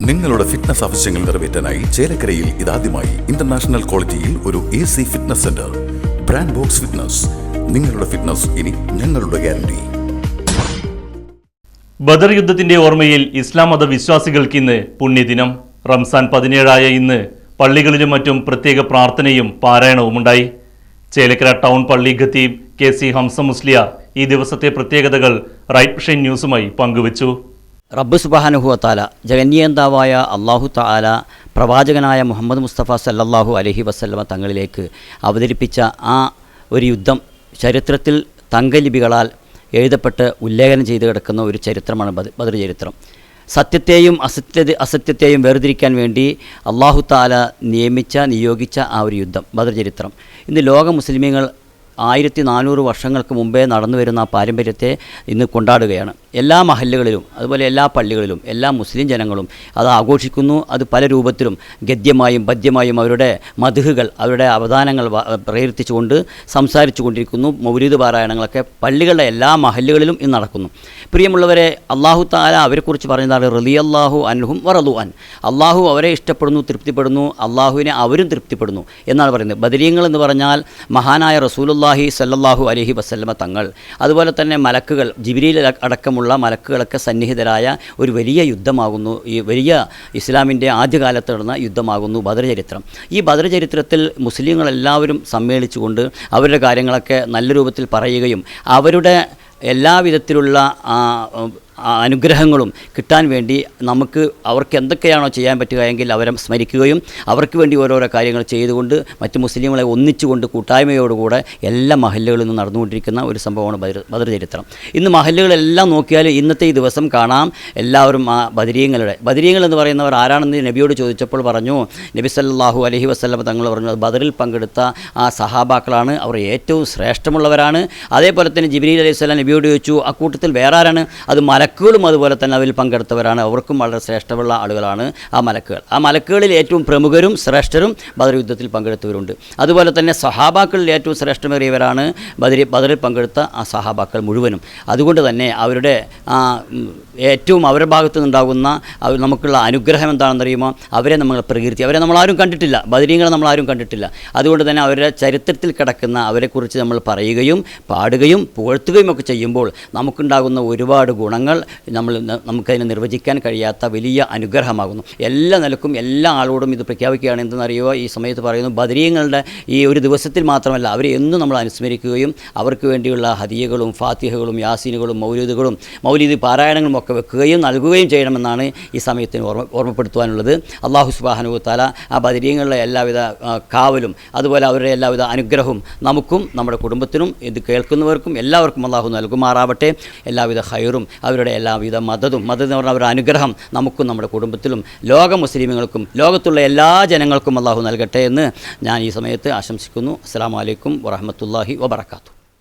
നിങ്ങളുടെ ഫിറ്റ്നസ് ആവശ്യങ്ങൾ നിറവേറ്റാനായി ചേലക്കരയിൽ ഇതാദ്യമായി ഇന്റർനാഷണൽ ക്വാളിറ്റിയിൽ ഒരു AC fitness centre. Brand box fitness. നിങ്ങളുടെ ഫിറ്റ്നസ് ഇനി ഞങ്ങളുടെ ഗ്യാരണ്ടി. ബദർ യുദ്ധത്തിന്റെ ഓർമ്മയിൽ ഇസ്ലാം മത വിശ്വാസികൾക്ക് ഇന്ന് പുണ്യദിനം. റംസാൻ 17-ആയ ഇന്ന് പള്ളികളിലും മറ്റും പ്രത്യേക പ്രാർത്ഥനയും പാരായണവുമുണ്ടായി. ചേലക്കര ടൗൺ പള്ളി ഖത്തീബ് KC ഹംസ മുസ്ലിയാർ ഈ ദിവസത്തെ പ്രത്യേകതകൾ റൈറ്റ് വിഷൻ ന്യൂസുമായി പങ്കുവച്ചു. റബ്ബ് സുബ്ഹാനഹു വതആല ജഗന്നിയന്താവായ അല്ലാഹു തആല പ്രവാചകനായ മുഹമ്മദ് മുസ്തഫ സല്ലല്ലാഹു അലൈഹി വസല്ലമ തങ്ങളിലേക്ക് അവതരിപ്പിച്ച ആ ഒരു യുദ്ധം ചരിത്രത്തിൽ തങ്കലിപികളാൽ എഴുതപ്പെട്ട് ഉല്ലേഖനം ചെയ്ത് കിടക്കുന്ന ഒരു ചരിത്രമാണ് ബദർ ചരിത്രം. സത്യത്തെയും അസത്യത്തെയും വേർതിരിക്കാൻ വേണ്ടി അല്ലാഹു തആല നിയോഗിച്ച ആ ഒരു യുദ്ധം ബദർ ചരിത്രം. ഇന്ന് ലോക മുസ്ലിമീങ്ങൾ 1400 വർഷങ്ങൾക്ക് മുമ്പേ നടന്നു വരുന്ന ആ പാരമ്പര്യത്തെ ഇന്ന് കൊണ്ടാടുകയാണ്. എല്ലാ മഹല്ലുകളിലും അതുപോലെ എല്ലാ പള്ളികളിലും എല്ലാ മുസ്ലിം ജനങ്ങളും അത് ആഘോഷിക്കുന്നു. അത് പല രൂപത്തിലും ഗദ്യമായും പദ്യമായും അവരുടെ മദ്ഹുകൾ അവരുടെ അവദാനങ്ങൾ പ്രകീർത്തിച്ചുകൊണ്ട് സംസാരിച്ചു കൊണ്ടിരിക്കുന്നു. മൗലിദ് പാരായണങ്ങളൊക്കെ പള്ളികളുടെ എല്ലാ മഹല്ലുകളിലും ഇന്ന് നടക്കുന്നു. പ്രിയമുള്ളവരെ, അല്ലാഹു തആല അവരെക്കുറിച്ച് പറഞ്ഞതാണ് റളിയല്ലാഹു അൻഹും വറളു അൻ. അല്ലാഹു അവരെ ഇഷ്ടപ്പെടുന്നു, തൃപ്തിപ്പെടുന്നു, അല്ലാഹുവിനെ അവരും തൃപ്തിപ്പെടുന്നു എന്നാണ് പറയുന്നത്. ബദരീങ്ങൾ എന്ന് പറഞ്ഞാൽ മഹാനായ റസൂലുള്ളാഹി സല്ലല്ലാഹു അലൈഹി വസല്ലമ തങ്ങൾ, അതുപോലെ തന്നെ മലക്കുകൾ, ജിബ്രീൽ അടക്കമുള്ള മലക്കുകളൊക്കെ സന്നിഹിതരായ ഒരു വലിയ യുദ്ധമാകുന്നു, ഈ വലിയ ഇസ്ലാമിൻ്റെ ആദ്യകാലത്ത് നടന്ന യുദ്ധമാകുന്നു ബദർ ചരിത്രം. ഈ ബദർ ചരിത്രത്തിൽ മുസ്ലിങ്ങളെല്ലാവരും സമ്മേളിച്ചുകൊണ്ട് അവരുടെ കാര്യങ്ങളൊക്കെ നല്ല രൂപത്തിൽ പറയുകയും അവരുടെ എല്ലാവിധത്തിലുള്ള അനുഗ്രഹങ്ങളും കിട്ടാൻ വേണ്ടി നമുക്ക് അവർക്ക് എന്തൊക്കെയാണോ ചെയ്യാൻ പറ്റുക എങ്കിൽ അവരെ സ്മരിക്കുകയും അവർക്ക് വേണ്ടി ഓരോരോ കാര്യങ്ങൾ ചെയ്തുകൊണ്ട് മറ്റ് മുസ്ലിങ്ങളെ ഒന്നിച്ചുകൊണ്ട് കൂട്ടായ്മയോടുകൂടെ എല്ലാ മഹല്ലുകളിൽ നിന്നും നടന്നുകൊണ്ടിരിക്കുന്ന ഒരു സംഭവമാണ് ബദർ ചരിത്രം. ഇന്ന് മഹല്ലുകളെല്ലാം നോക്കിയാൽ ഇന്നത്തെ ഈ ദിവസം കാണാം എല്ലാവരും ആ ബദരീങ്ങൾ എന്ന് പറയുന്നവർ ആരാണെന്ന് നബിയോട് ചോദിച്ചപ്പോൾ പറഞ്ഞു, നബി സല്ലല്ലാഹു അലൈഹി വസല്ലം തങ്ങൾ പറഞ്ഞു ബദറിൽ പങ്കെടുത്ത ആ സഹാബാക്കളാണ്, അവർ ഏറ്റവും ശ്രേഷ്ഠമുള്ളവരാണ്. അതേപോലെ തന്നെ ജിബ്രീൽ അലൈഹിസ്സലാം നബിയോട് ചോദിച്ചു, ആ കൂട്ടത്തിൽ വേറെ ആരാണ്? അത് മലക്കുകളും അതുപോലെ തന്നെ അതിൽ പങ്കെടുത്തവരാണ്, അവർക്കും വളരെ ശ്രേഷ്ഠമുള്ള ആളുകളാണ് ആ മലക്കുകൾ. ആ മലക്കുകളിൽ ഏറ്റവും പ്രമുഖരും ശ്രേഷ്ഠരും ബദർ യുദ്ധത്തിൽ പങ്കെടുത്തവരുണ്ട്. അതുപോലെ തന്നെ സഹാബാക്കളിൽ ഏറ്റവും ശ്രേഷ്ഠമേറിയവരാണ് ബദറിൽ പങ്കെടുത്ത ആ സഹാബാക്കൾ മുഴുവനും. അതുകൊണ്ട് തന്നെ അവരുടെ ഏറ്റവും അവരുടെ ഭാഗത്തു നിന്നുണ്ടാകുന്ന നമുക്കുള്ള അനുഗ്രഹം എന്താണെന്നറിയുമോ? അവരെ നമ്മൾ പ്രകീർത്തി, അവരെ നമ്മളാരും കണ്ടിട്ടില്ല, ബദരീങ്ങളെ നമ്മളാരും കണ്ടിട്ടില്ല. അതുകൊണ്ട് തന്നെ അവരുടെ ചരിത്രത്തിൽ കിടക്കുന്ന അവരെക്കുറിച്ച് നമ്മൾ പറയുകയും പാടുകയും പുകഴ്ത്തുകയും ഒക്കെ ചെയ്യുമ്പോൾ നമുക്കുണ്ടാകുന്ന ഒരുപാട് ഗുണങ്ങൾ നമുക്കതിനെ നിർവചിക്കാൻ കഴിയാത്ത വലിയ അനുഗ്രഹമാകുന്നു. എല്ലാ നിലക്കും എല്ലാ ആളോടും ഇത് പ്രഖ്യാപിക്കുകയാണ്. എന്തെന്നറിയുമോ? ഈ സമയത്ത് പറയുന്നു, ബദരീങ്ങളുടെ ഈ ഒരു ദിവസത്തിൽ മാത്രമല്ല അവരെ എന്നും നമ്മൾ അനുസ്മരിക്കുകയും അവർക്ക് വേണ്ടിയുള്ള ഹദിയകളും ഫാത്തിഹകളും യാസീനുകളും മൗലിദ് പാരായണങ്ങളും ഒക്കെ വെക്കുകയും നൽകുകയും ചെയ്യണമെന്നാണ് ഈ സമയത്തിന് ഓർമ്മപ്പെടുത്തുവാനുള്ളത്. അല്ലാഹു സുബ്ഹാനഹു വതആല ആ ബദരീങ്ങളുടെ എല്ലാവിധ കാവലും അതുപോലെ അവരുടെ എല്ലാവിധ അനുഗ്രഹവും നമുക്കും നമ്മുടെ കുടുംബത്തിനും ഇത് കേൾക്കുന്നവർക്കും എല്ലാവർക്കും അല്ലാഹു നൽകുമാറാവട്ടെ. എല്ലാവിധ ഖൈറും അവരുടെ എല്ലാവിധ മദതും എന്ന് പറഞ്ഞ അവരുടെ അനുഗ്രഹം നമുക്കും നമ്മുടെ കുടുംബത്തിലും ലോക മുസ്ലിമുകൾക്കും ലോകത്തുള്ള എല്ലാ ജനങ്ങൾക്കും അല്ലാഹു നൽകട്ടെ എന്ന് ഞാൻ ഈ സമയത്ത് ആശംസിക്കുന്നു. അസ്സലാമു അലൈക്കും വറഹ്മത്തുള്ളാഹി വബറകാതുഹു.